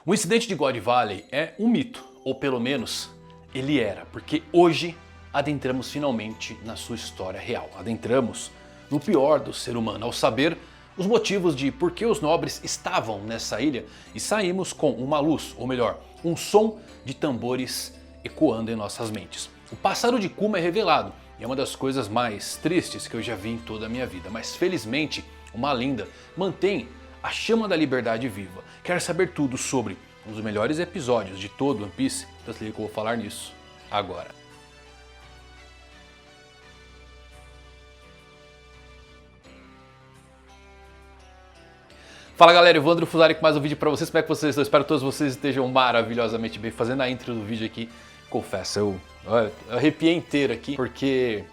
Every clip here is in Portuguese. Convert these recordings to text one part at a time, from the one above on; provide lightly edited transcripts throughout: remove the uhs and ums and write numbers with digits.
O incidente de God Valley é um mito, ou pelo menos ele era, porque hoje adentramos finalmente na sua história real. Adentramos no pior do ser humano, ao saber os motivos de por que os nobres estavam nessa ilha e saímos com uma luz, ou melhor, um som de tambores ecoando em nossas mentes. O passado de Kuma é revelado e é uma das coisas mais tristes que eu já vi em toda a minha vida, mas felizmente uma lenda mantém a chama da liberdade viva. Quer saber tudo sobre um dos melhores episódios de todo One Piece? Então se liga que eu vou falar nisso agora. Fala galera, Evandro Fusari com mais um vídeo pra vocês. Como é que vocês estão? Espero que todos vocês estejam maravilhosamente bem. Fazendo a intro do vídeo aqui, confesso, eu arrepiei inteiro aqui, porque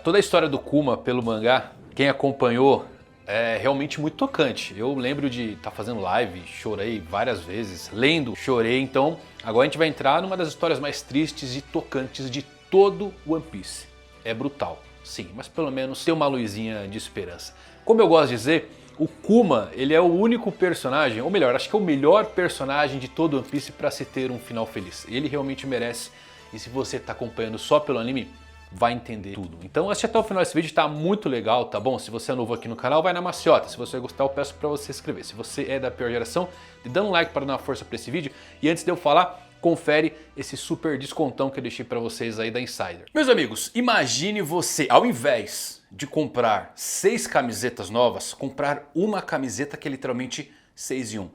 toda a história do Kuma pelo mangá, quem acompanhou, é realmente muito tocante. Eu lembro de estar fazendo live, chorei várias vezes, lendo, chorei. Então agora a gente vai entrar numa das histórias mais tristes e tocantes de todo One Piece. É brutal, sim, mas pelo menos tem uma luzinha de esperança. Como eu gosto de dizer, o Kuma, ele é o único personagem, ou melhor, acho que é o melhor personagem de todo One Piece para se ter um final feliz. Ele realmente merece, e se você está acompanhando só pelo anime, vai entender tudo. Então assiste até o final desse vídeo, tá muito legal, tá bom? Se você é novo aqui no canal, vai na maciota. Se você gostar, eu peço para você se inscrever. Se você é da pior geração, dá um like para dar uma força para esse vídeo. E antes de eu falar, confere esse super descontão que eu deixei para vocês aí da Insider. Meus amigos, imagine você, ao invés de comprar 6 camisetas novas, comprar uma camiseta que é literalmente 6 em 1.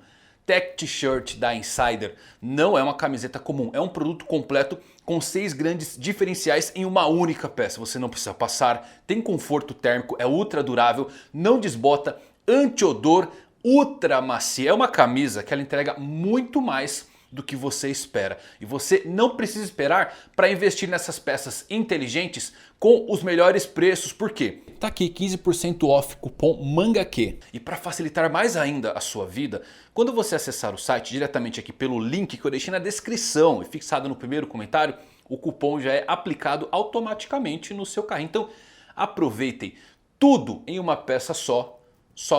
Tech T-shirt da Insider não é uma camiseta comum, é um produto completo com 6 grandes diferenciais em uma única peça. Você não precisa passar, tem conforto térmico, é ultra durável, não desbota, anti-odor, ultra macia. É uma camisa que ela entrega muito mais do que você espera. E você não precisa esperar para investir nessas peças inteligentes com os melhores preços. Por quê? Tá aqui 15% off, cupom MANGAQ. E para facilitar mais ainda a sua vida, quando você acessar o site diretamente aqui pelo link que eu deixei na descrição e fixado no primeiro comentário, o cupom já é aplicado automaticamente no seu carrinho. Então aproveitem tudo em uma peça só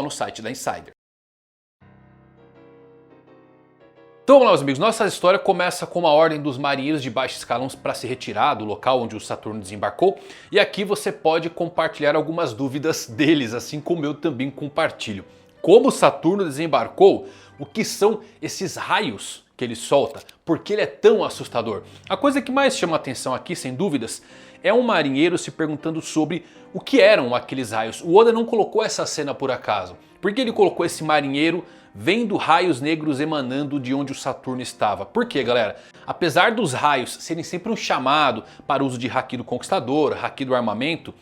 no site da Insider. Então vamos lá, meus amigos, nossa história começa com uma ordem dos marinheiros de baixo escalão para se retirar do local onde o Saturno desembarcou. E aqui você pode compartilhar algumas dúvidas deles, assim como eu também compartilho. Como o Saturno desembarcou? O que são esses raios que ele solta? Por que ele é tão assustador? A coisa que mais chama a atenção aqui, sem dúvidas, é um marinheiro se perguntando sobre o que eram aqueles raios. O Oda não colocou essa cena por acaso. Por que ele colocou esse marinheiro vendo raios negros emanando de onde o Saturno estava? Por quê, galera? Apesar dos raios serem sempre um chamado para o uso de Haki do Conquistador, Haki do Armamento,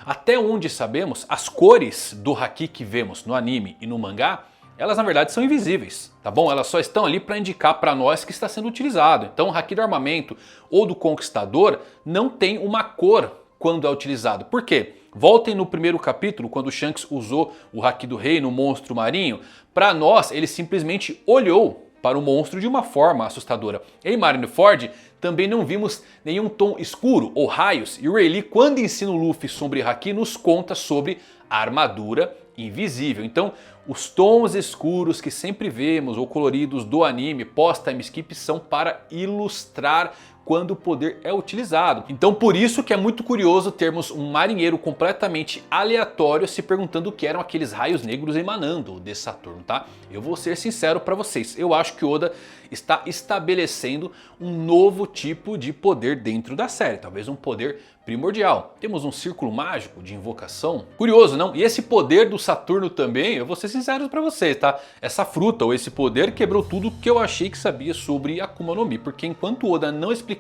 até onde sabemos, as cores do Haki que vemos no anime e no mangá, elas na verdade são invisíveis, tá bom? Elas só estão ali para indicar para nós que está sendo utilizado. Então o Haki do Armamento ou do Conquistador não tem uma cor quando é utilizado. Por quê? Voltem no primeiro capítulo, quando o Shanks usou o Haki do Rei no monstro marinho. Para nós, ele simplesmente olhou para o monstro de uma forma assustadora. Em Marineford, também não vimos nenhum tom escuro ou raios. E o Rayleigh, quando ensina o Luffy sobre Haki, nos conta sobre a armadura invisível. Então, os tons escuros que sempre vemos ou coloridos do anime pós-time skip são para ilustrar quando o poder é utilizado. Então por isso que é muito curioso termos um marinheiro completamente aleatório se perguntando o que eram aqueles raios negros emanando de Saturno, tá? Eu vou ser sincero para vocês, eu acho que Oda está estabelecendo um novo tipo de poder dentro da série, talvez um poder primordial. Temos um círculo mágico de invocação. Curioso, não? E esse poder do Saturno também, eu vou ser sincero para vocês, tá? Essa fruta ou esse poder quebrou tudo que eu achei que sabia sobre Akuma no Mi, porque enquanto Oda não explicar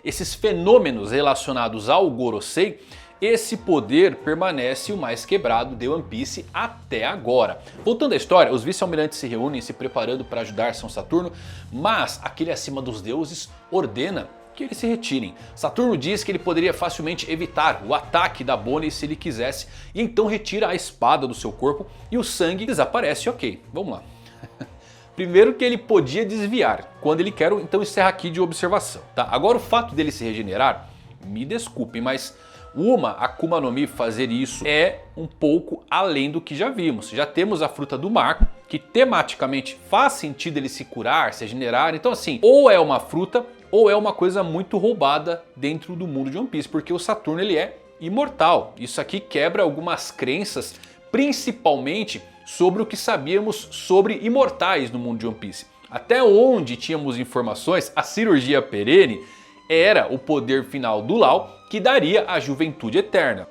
esses fenômenos relacionados ao Gorosei, esse poder permanece o mais quebrado de One Piece até agora. Voltando à história, os vice-almirantes se reúnem se preparando para ajudar São Saturno, mas aquele acima dos deuses ordena que eles se retirem. Saturno diz que ele poderia facilmente evitar o ataque da Bonnie se ele quisesse, e então retira a espada do seu corpo e o sangue desaparece. Ok, vamos lá. Primeiro que ele podia desviar, quando ele quer, então encerra aqui de observação, tá? Agora o fato dele se regenerar, me desculpem, mas uma Akuma no Mi fazer isso é um pouco além do que já vimos. Já temos a fruta do mar, que tematicamente faz sentido ele se curar, se regenerar. Então assim, ou é uma fruta ou é uma coisa muito roubada dentro do mundo de One Piece, porque o Saturno ele é imortal. Isso aqui quebra algumas crenças, principalmente sobre o que sabíamos sobre imortais no mundo de One Piece. Até onde tínhamos informações, a cirurgia perene era o poder final do Law que daria a juventude eterna.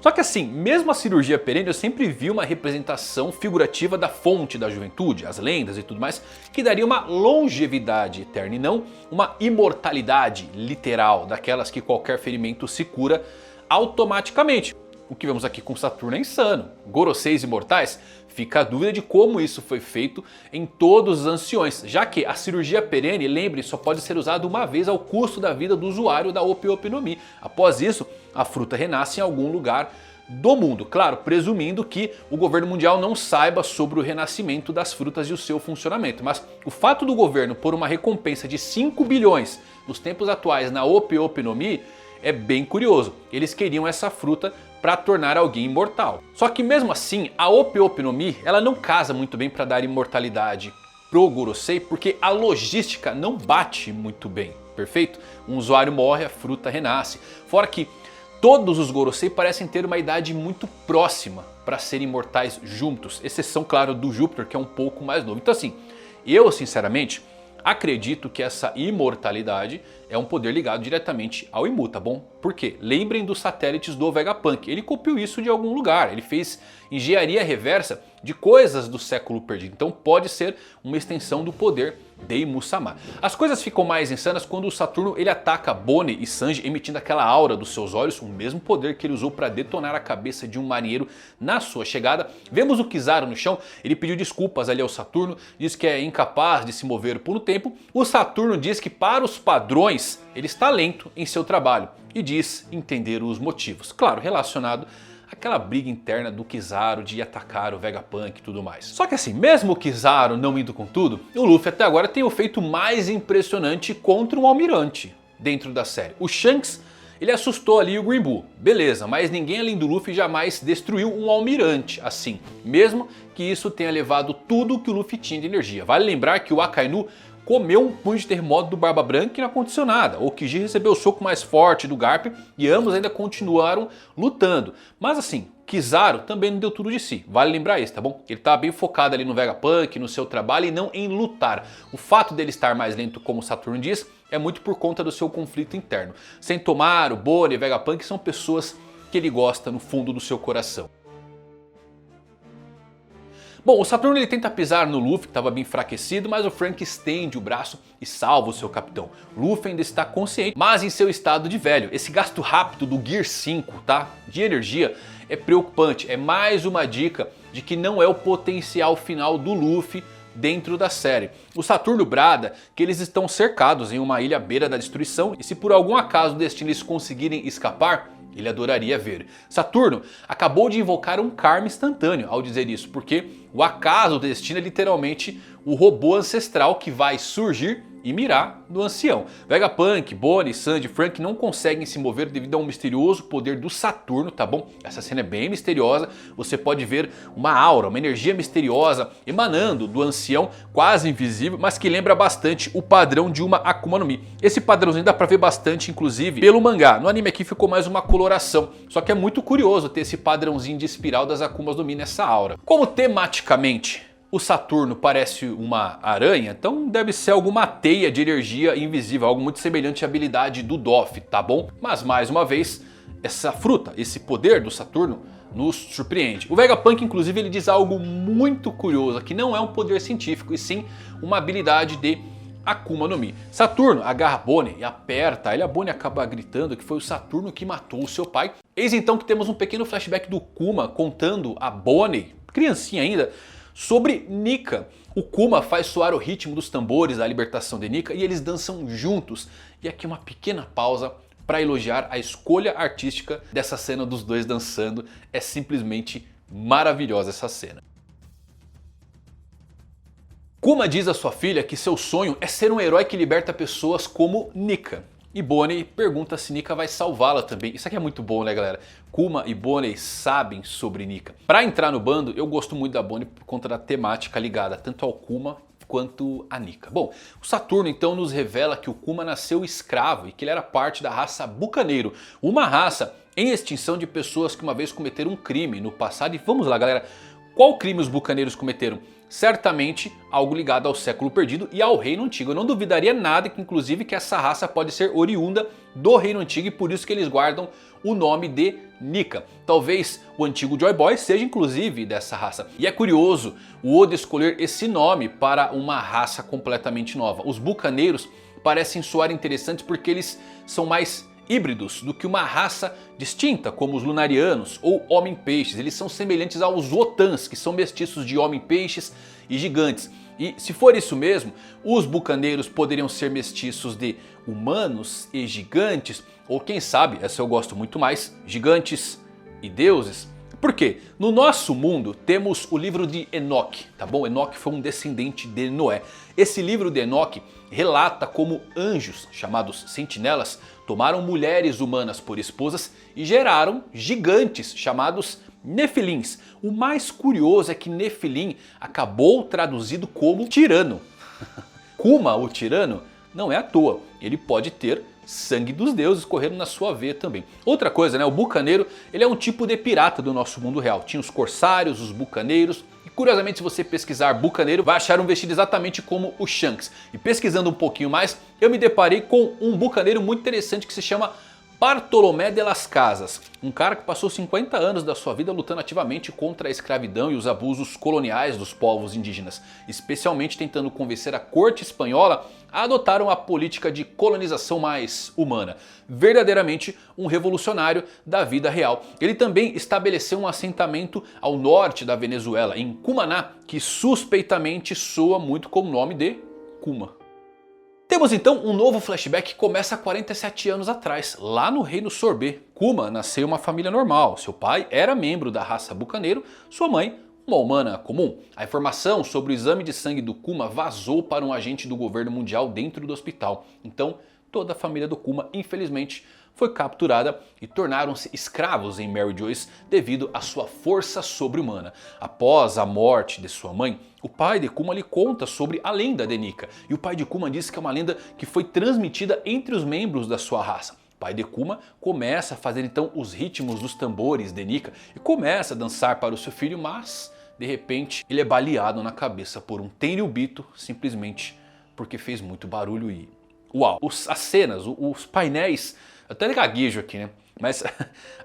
Só que assim, mesmo a cirurgia perene eu sempre vi uma representação figurativa da fonte da juventude, as lendas e tudo mais, que daria uma longevidade eterna e não uma imortalidade literal, daquelas que qualquer ferimento se cura automaticamente. O que vemos aqui com Saturno é insano. Goroseis imortais? Fica a dúvida de como isso foi feito em todos os anciões, já que a cirurgia perene, lembre, só pode ser usada uma vez ao custo da vida do usuário da Ope Ope no Mi. Após isso, a fruta renasce em algum lugar do mundo. Claro, presumindo que o governo mundial não saiba sobre o renascimento das frutas e o seu funcionamento. Mas o fato do governo pôr uma recompensa de 5 bilhões nos tempos atuais na Ope Ope no Mi é bem curioso. Eles queriam essa fruta para tornar alguém imortal. Só que mesmo assim, a Ope Ope no Mi, ela não casa muito bem para dar imortalidade pro Gorosei, porque a logística não bate muito bem, perfeito? Um usuário morre, a fruta renasce. Fora que todos os Gorosei parecem ter uma idade muito próxima para serem imortais juntos, exceção, claro, do Júpiter, que é um pouco mais novo. Então assim, eu sinceramente acredito que essa imortalidade é um poder ligado diretamente ao Imu, tá bom? Por quê? Lembrem dos satélites do Vegapunk. Ele copiou isso de algum lugar. Ele fez engenharia reversa de coisas do século perdido. Então pode ser uma extensão do poder de Imu-sama. As coisas ficam mais insanas quando o Saturno ele ataca Bonnie e Sanji emitindo aquela aura dos seus olhos, o mesmo poder que ele usou para detonar a cabeça de um marinheiro na sua chegada. Vemos o Kizaru no chão, ele pediu desculpas ali ao Saturno, diz que é incapaz de se mover por um tempo. O Saturno diz que para os padrões ele está lento em seu trabalho e diz entender os motivos. Claro, relacionado aquela briga interna do Kizaru de atacar o Vegapunk e tudo mais. Só que assim, mesmo o Kizaru não indo com tudo, o Luffy até agora tem o feito mais impressionante contra um almirante dentro da série. O Shanks, ele assustou ali o Green Bull, beleza, mas ninguém além do Luffy jamais destruiu um almirante assim, mesmo que isso tenha levado tudo que o Luffy tinha de energia. Vale lembrar que o Akainu comeu um punho de terremoto do Barba Branca e não aconteceu nada. O Kiji recebeu o soco mais forte do Garp e ambos ainda continuaram lutando. Mas assim, Kizaru também não deu tudo de si. Vale lembrar isso, tá bom? Ele estava bem focado ali no Vegapunk, no seu trabalho e não em lutar. O fato dele estar mais lento, como o Saturno diz, é muito por conta do seu conflito interno. Sentomaru, Bonnie e Vegapunk são pessoas que ele gosta no fundo do seu coração. Bom, o Saturno ele tenta pisar no Luffy, que estava bem enfraquecido, mas o Frank estende o braço e salva o seu capitão. Luffy ainda está consciente, mas em seu estado de velho. Esse gasto rápido do Gear 5, tá? De energia é preocupante. É mais uma dica de que não é o potencial final do Luffy dentro da série. O Saturno brada que eles estão cercados em uma ilha à beira da destruição e se por algum acaso do destino eles conseguirem escapar, ele adoraria ver. Saturno acabou de invocar um karma instantâneo ao dizer isso, porque o acaso do destino é literalmente o robô ancestral que vai surgir e mirar no ancião. Vegapunk, Bonnie, Sanji e Frank não conseguem se mover devido a um misterioso poder do Saturno, tá bom? Essa cena é bem misteriosa, você pode ver uma aura, uma energia misteriosa emanando do ancião, quase invisível, mas que lembra bastante o padrão de uma Akuma no Mi. Esse padrãozinho dá pra ver bastante, inclusive, pelo mangá. No anime aqui ficou mais uma coloração, só que é muito curioso ter esse padrãozinho de espiral das Akumas no Mi nessa aura. Como tematicamente o Saturno parece uma aranha, então deve ser alguma teia de energia invisível, algo muito semelhante à habilidade do Doff, tá bom? Mas mais uma vez, essa fruta, esse poder do Saturno nos surpreende. O Vegapunk inclusive ele diz algo muito curioso, que não é um poder científico e sim uma habilidade de Akuma no Mi. Saturno agarra Bonnie e aperta ele, a Bonnie acaba gritando que foi o Saturno que matou o seu pai. Eis então que temos um pequeno flashback do Kuma contando a Bonnie, criancinha ainda, sobre Nika. O Kuma faz soar o ritmo dos tambores da libertação de Nika e eles dançam juntos. E aqui uma pequena pausa para elogiar a escolha artística dessa cena dos dois dançando. É simplesmente maravilhosa essa cena. Kuma diz à sua filha que seu sonho é ser um herói que liberta pessoas como Nika. E Bonnie pergunta se Nika vai salvá-la também. Isso aqui é muito bom, né, galera? Kuma e Bonnie sabem sobre Nika. Para entrar no bando, eu gosto muito da Bonnie por conta da temática ligada tanto ao Kuma quanto a Nika. Bom, o Saturno então nos revela que o Kuma nasceu escravo e que ele era parte da raça bucaneiro. Uma raça em extinção de pessoas que uma vez cometeram um crime no passado. E vamos lá, galera. Qual crime os bucaneiros cometeram? Certamente algo ligado ao século perdido e ao reino antigo. Eu não duvidaria nada que inclusive que essa raça pode ser oriunda do reino antigo e por isso que eles guardam o nome de Nika. Talvez o antigo Joy Boy seja inclusive dessa raça. E é curioso o Oda escolher esse nome para uma raça completamente nova. Os bucaneiros parecem soar interessantes porque eles são mais híbridos do que uma raça distinta como os lunarianos ou homem-peixes. Eles são semelhantes aos Wotans, que são mestiços de homem-peixes e gigantes. E se for isso mesmo, os bucaneiros poderiam ser mestiços de humanos e gigantes, ou quem sabe, essa eu gosto muito mais, gigantes e deuses. Por quê? No nosso mundo temos o livro de Enoque, tá bom? Enoque foi um descendente de Noé. Esse livro de Enoque relata como anjos, chamados sentinelas, tomaram mulheres humanas por esposas e geraram gigantes, chamados Nefilins. O mais curioso é que Nefilim acabou traduzido como tirano. Kuma, o tirano, não é à toa, ele pode ter sangue dos deuses correndo na sua veia também. Outra coisa, né? O bucaneiro, ele é um tipo de pirata do nosso mundo real. Tinha os corsários, os bucaneiros. E curiosamente, se você pesquisar bucaneiro, vai achar um vestido exatamente como o Shanks. E pesquisando um pouquinho mais, eu me deparei com um bucaneiro muito interessante que se chama Bartolomé de las Casas, um cara que passou 50 anos da sua vida lutando ativamente contra a escravidão e os abusos coloniais dos povos indígenas, especialmente tentando convencer a corte espanhola a adotar uma política de colonização mais humana. Verdadeiramente um revolucionário da vida real. Ele também estabeleceu um assentamento ao norte da Venezuela, em Cumaná, que suspeitamente soa muito com o nome de Kuma. Temos então um novo flashback que começa há 47 anos atrás, lá no reino Sorbet. Kuma nasceu em uma família normal, seu pai era membro da raça bucaneiro, sua mãe uma humana comum. A informação sobre o exame de sangue do Kuma vazou para um agente do governo mundial dentro do hospital. Então toda a família do Kuma infelizmente foi capturada e tornaram-se escravos em Mary Joyce devido à sua força sobre-humana. Após a morte de sua mãe, o pai de Kuma lhe conta sobre a lenda de Nika. E o pai de Kuma diz que é uma lenda que foi transmitida entre os membros da sua raça. O pai de Kuma começa a fazer então os ritmos dos tambores de Nika e começa a dançar para o seu filho, mas de repente ele é baleado na cabeça por um Tenryubito simplesmente porque fez muito barulho e... Uau! As cenas, os painéis... Eu até gaguejo aqui, né? Mas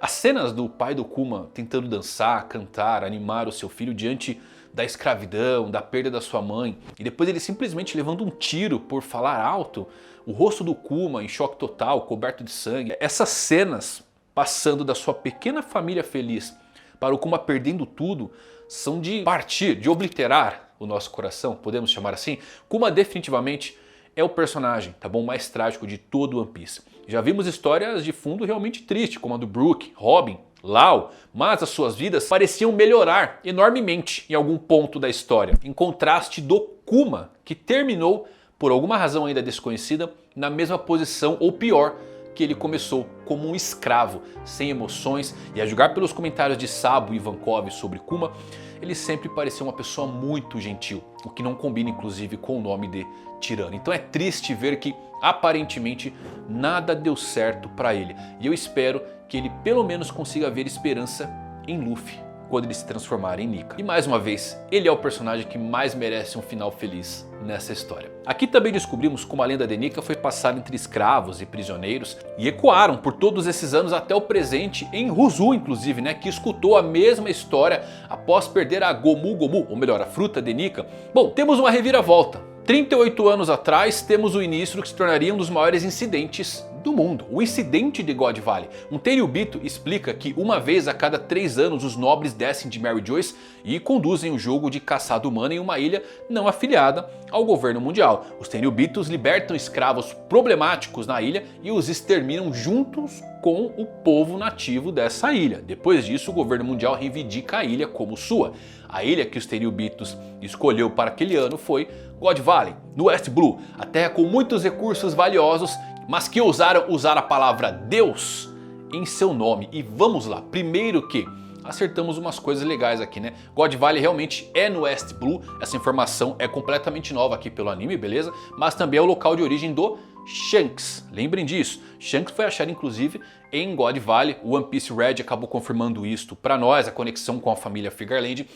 as cenas do pai do Kuma tentando dançar, cantar, animar o seu filho diante da escravidão, da perda da sua mãe, e depois ele simplesmente levando um tiro por falar alto, o rosto do Kuma em choque total, coberto de sangue. Essas cenas passando da sua pequena família feliz para o Kuma perdendo tudo são de partir, de obliterar o nosso coração, podemos chamar assim. Kuma definitivamente é o personagem, tá bom, mais trágico de todo One Piece. Já vimos histórias de fundo realmente tristes, como a do Brook, Robin, Lau, mas as suas vidas pareciam melhorar enormemente em algum ponto da história. Em contraste do Kuma, que terminou, por alguma razão ainda desconhecida, na mesma posição ou pior que ele começou, como um escravo, sem emoções. E a julgar pelos comentários de Sabo e Ivankov sobre Kuma, ele sempre pareceu uma pessoa muito gentil, o que não combina inclusive com o nome de tirano. Então é triste ver que aparentemente nada deu certo para ele. E eu espero que ele pelo menos consiga ver esperança em Luffy quando ele se transformar em Nika. E mais uma vez, ele é o personagem que mais merece um final feliz nessa história. Aqui também descobrimos como a lenda de Nika foi passada entre escravos e prisioneiros e ecoaram por todos esses anos até o presente em Ruzu inclusive, né, que escutou a mesma história após perder a Gomu Gomu, ou melhor, a fruta de Nika. Bom, temos uma reviravolta. 38 anos atrás temos o início do que se tornaria um dos maiores incidentes do mundo, o incidente de God Valley. Um Tenryubito explica que uma vez a cada 3 anos os nobres descem de Mary Joyce e conduzem o jogo de caçada humana em uma ilha não afiliada ao governo mundial. Os Tenryubitos libertam escravos problemáticos na ilha e os exterminam juntos com o povo nativo dessa ilha. Depois disso o governo mundial reivindica a ilha como sua. A ilha que os Tenryubitos escolheu para aquele ano foi God Valley, no West Blue, a terra com muitos recursos valiosos mas que ousaram usar a palavra Deus em seu nome. E vamos lá, primeiro que acertamos umas coisas legais aqui, né? God Valley realmente é no West Blue, essa informação é completamente nova aqui pelo anime, beleza? Mas também é o local de origem do Shanks, lembrem disso. Shanks foi achado inclusive em God Valley, o One Piece Red acabou confirmando isto pra nós, a conexão com a família Figuarland.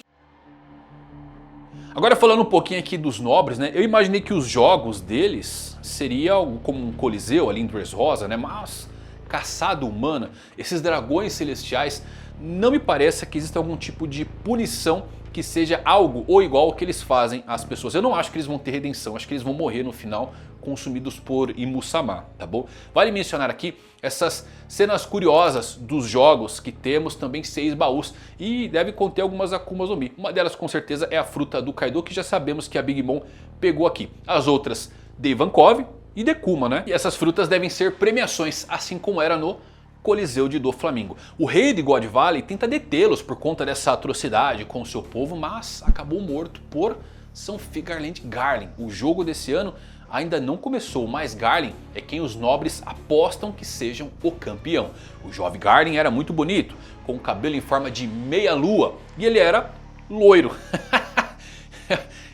Agora falando um pouquinho aqui dos nobres, né? Eu imaginei que os jogos deles seria algo como um coliseu ali em Dressrosa, né? Mas caçada humana, esses dragões celestiais, não me parece que exista algum tipo de punição que seja algo ou igual ao que eles fazem às pessoas. Eu não acho que eles vão ter redenção, acho que eles vão morrer no final consumidos por Imu-sama, tá bom? Vale mencionar aqui essas cenas curiosas dos jogos que temos, também 6 baús e deve conter algumas Akumas no Mi. Uma delas com certeza é a fruta do Kaido, que já sabemos que a Big Mom pegou aqui. As outras de Ivankov e de Kuma, né? E essas frutas devem ser premiações, assim como era no Coliseu de Doflamingo. O rei de God Valley tenta detê-los por conta dessa atrocidade com o seu povo, mas acabou morto por São Figuarland Garling. O jogo desse ano ainda não começou, mas Garling é quem os nobres apostam que sejam o campeão. O jovem Garling era muito bonito, com o cabelo em forma de meia lua e ele era loiro.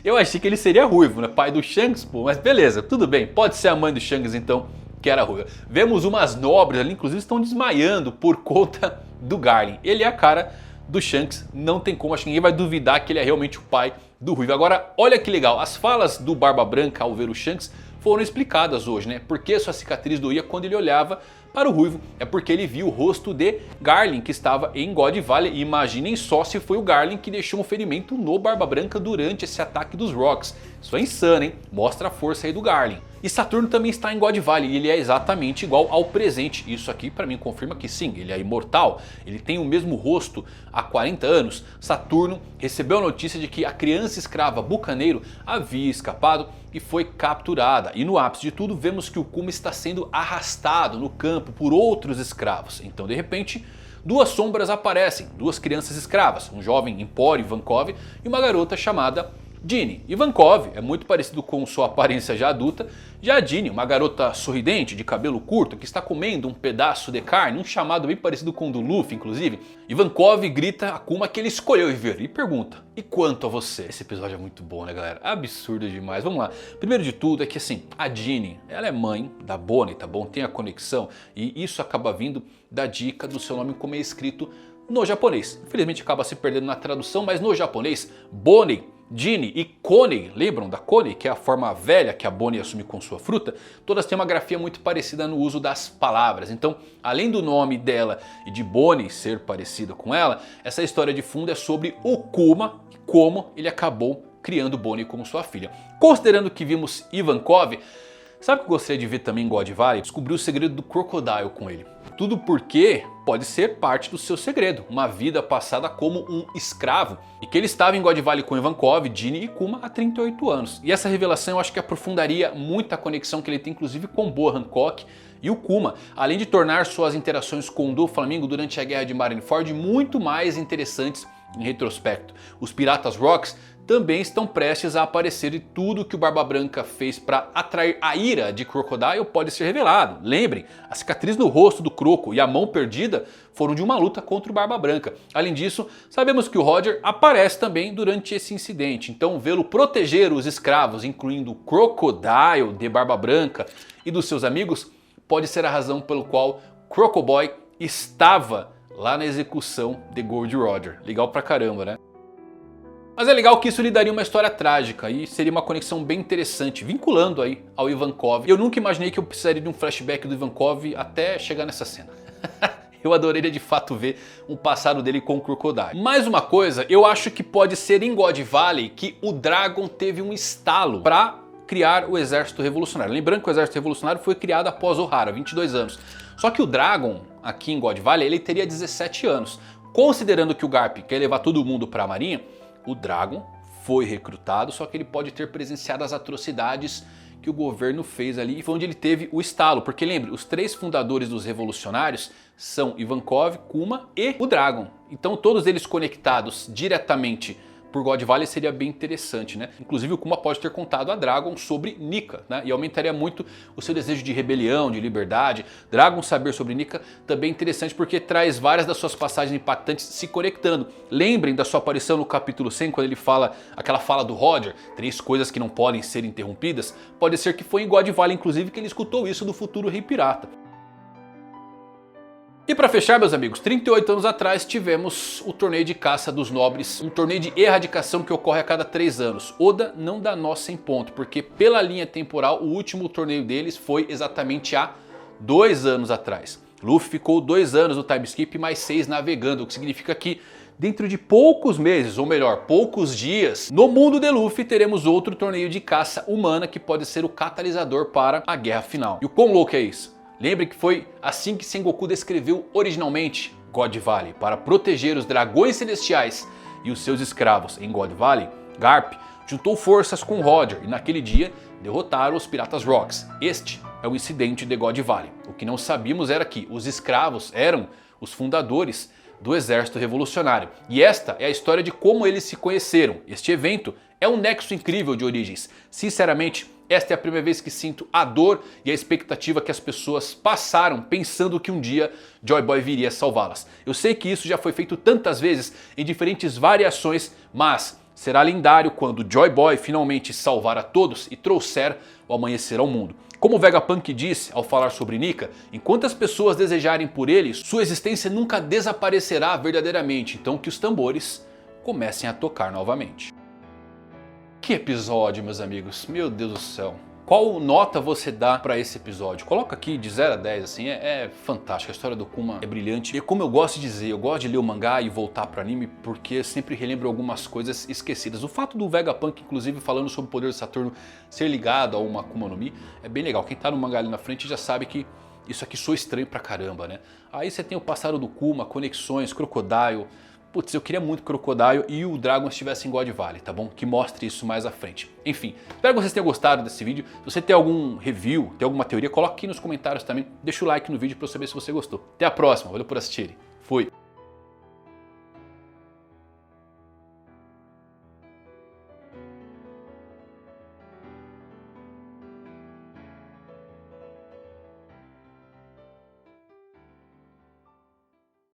Eu achei que ele seria ruivo, né? Pai do Shanks, pô, mas beleza, tudo bem, pode ser a mãe do Shanks então, que era ruiva. Vemos umas nobres ali, inclusive estão desmaiando por conta do Garling. Ele é a cara do Shanks, não tem como, acho que ninguém vai duvidar que ele é realmente o pai do ruivo. Agora, olha que legal, as falas do Barba Branca ao ver o Shanks foram explicadas hoje, né? Porque sua cicatriz doía quando ele olhava para o ruivo. É porque ele viu o rosto de Garling, que estava em God Valley. E imaginem só se foi o Garling que deixou um ferimento no Barba Branca durante esse ataque dos Rocks. Isso é insano, hein? Mostra a força aí do Garling. E Saturno também está em God Valley e ele é exatamente igual ao presente. Isso aqui para mim confirma que sim, ele é imortal. Ele tem o mesmo rosto há 40 anos. Saturno recebeu a notícia de que a criança escrava Bucaneiro havia escapado e foi capturada. E no ápice de tudo vemos que o Kuma está sendo arrastado no campo por outros escravos. Então de repente duas sombras aparecem, duas crianças escravas. Um jovem Empório Ivankov e uma garota chamada Dini. Ivankov é muito parecido com sua aparência já adulta. Já Dini, uma garota sorridente de cabelo curto que está comendo um pedaço de carne, um chamado bem parecido com o do Luffy inclusive. Ivankov grita a Kuma que ele escolheu viver e pergunta: e quanto a você? Esse episódio é muito bom, né galera? Absurdo demais. Vamos lá. Primeiro de tudo é que assim, a Dini, ela é mãe da Bonnie, tá bom? Tem a conexão e isso acaba vindo da dica do seu nome como é escrito no japonês. Infelizmente acaba se perdendo na tradução, mas no japonês, Bonnie, Dini e Coney, lembram da Coney, que é a forma velha que a Bonnie assume com sua fruta? Todas têm uma grafia muito parecida no uso das palavras. Então, além do nome dela e de Bonnie ser parecida com ela, essa história de fundo é sobre o Kuma e como ele acabou criando Bonnie como sua filha. Considerando que vimos Ivankov, sabe o que eu gostaria de ver também em God Valley? Descobrir o segredo do Crocodile com ele. Tudo porque pode ser parte do seu segredo, uma vida passada como um escravo. E que ele estava em God Valley com Ivankov, Dini e Kuma há 38 anos. E essa revelação eu acho que aprofundaria muito a conexão que ele tem inclusive com Boa Hancock e o Kuma. Além de tornar suas interações com o Doflamingo durante a guerra de Marineford muito mais interessantes em retrospecto. Os Piratas Rocks também estão prestes a aparecer e tudo que o Barba Branca fez para atrair a ira de Crocodile pode ser revelado. Lembrem, a cicatriz no rosto do Croco e a mão perdida foram de uma luta contra o Barba Branca. Além disso, sabemos que o Roger aparece também durante esse incidente. Então vê-lo proteger os escravos, incluindo o Crocodile de Barba Branca e dos seus amigos, pode ser a razão pelo qual Crocoboy estava lá na execução de Gold Roger. Legal pra caramba, né? Mas é legal que isso lhe daria uma história trágica e seria uma conexão bem interessante, vinculando aí ao Ivankov. Eu nunca imaginei que eu precisaria de um flashback do Ivankov até chegar nessa cena. Eu adoraria de fato ver um passado dele com o Crocodile. Mais uma coisa, eu acho que pode ser em God Valley que o Dragon teve um estalo para criar o Exército Revolucionário. Lembrando que o Exército Revolucionário foi criado após Ohara, 22 anos. Só que o Dragon, aqui em God Valley, ele teria 17 anos. Considerando que o Garp quer levar todo mundo para a Marinha, o Dragon foi recrutado, só que ele pode ter presenciado as atrocidades que o governo fez ali e foi onde ele teve o estalo. Porque lembre, os 3 fundadores dos revolucionários são Ivankov, Kuma e o Dragon. Então todos eles conectados diretamente por God Valley seria bem interessante, né? Inclusive o Kuma pode ter contado a Dragon sobre Nika, né? E aumentaria muito o seu desejo de rebelião, de liberdade. Dragon saber sobre Nika também é interessante porque traz várias das suas passagens impactantes se conectando. Lembrem da sua aparição no capítulo 100, quando ele fala aquela fala do Roger, 3 coisas que não podem ser interrompidas. Pode ser que foi em God Valley, inclusive, que ele escutou isso do futuro Rei Pirata. E para fechar, meus amigos, 38 anos atrás tivemos o torneio de caça dos nobres, um torneio de erradicação que ocorre a cada 3 anos. Oda não dá nó sem ponto, porque pela linha temporal o último torneio deles foi exatamente há 2 anos atrás. Luffy ficou 2 anos no time skip mais 6 navegando, o que significa que dentro de poucos meses, ou melhor, poucos dias, no mundo de Luffy teremos outro torneio de caça humana que pode ser o catalisador para a guerra final. E o quão louco é isso? Lembre que foi assim que Sengoku descreveu originalmente God Valley. Para proteger os dragões celestiais e os seus escravos em God Valley, Garp juntou forças com Roger e naquele dia derrotaram os Piratas Rocks. Este é o incidente de God Valley. O que não sabíamos era que os escravos eram os fundadores do exército revolucionário. E esta é a história de como eles se conheceram. Este evento é um nexo incrível de origens. Sinceramente, esta é a primeira vez que sinto a dor e a expectativa que as pessoas passaram pensando que um dia Joy Boy viria salvá-las. Eu sei que isso já foi feito tantas vezes em diferentes variações, mas será lendário quando Joy Boy finalmente salvar a todos e trouxer o amanhecer ao mundo. Como o Vegapunk disse ao falar sobre Nika, enquanto as pessoas desejarem por ele, sua existência nunca desaparecerá verdadeiramente. Então que os tambores comecem a tocar novamente. Que episódio, meus amigos, meu Deus do céu. Qual nota você dá pra esse episódio? Coloca aqui de 0 a 10, assim, é fantástico. A história do Kuma é brilhante. E como eu gosto de dizer, eu gosto de ler o mangá e voltar pro anime porque eu sempre relembro algumas coisas esquecidas. O fato do Vegapunk, inclusive, falando sobre o poder de Saturno ser ligado a uma Akuma no Mi, é bem legal. Quem tá no mangá ali na frente já sabe que isso aqui soa estranho pra caramba, né? Aí você tem o passado do Kuma, conexões, Crocodile. Putz, eu queria muito que o Crocodile e o Dragon estivessem em God Valley, tá bom? Que mostre isso mais à frente. Enfim, espero que vocês tenham gostado desse vídeo. Se você tem algum review, tem alguma teoria, coloca aqui nos comentários também. Deixa o like no vídeo pra eu saber se você gostou. Até a próxima, valeu por assistirem. Fui!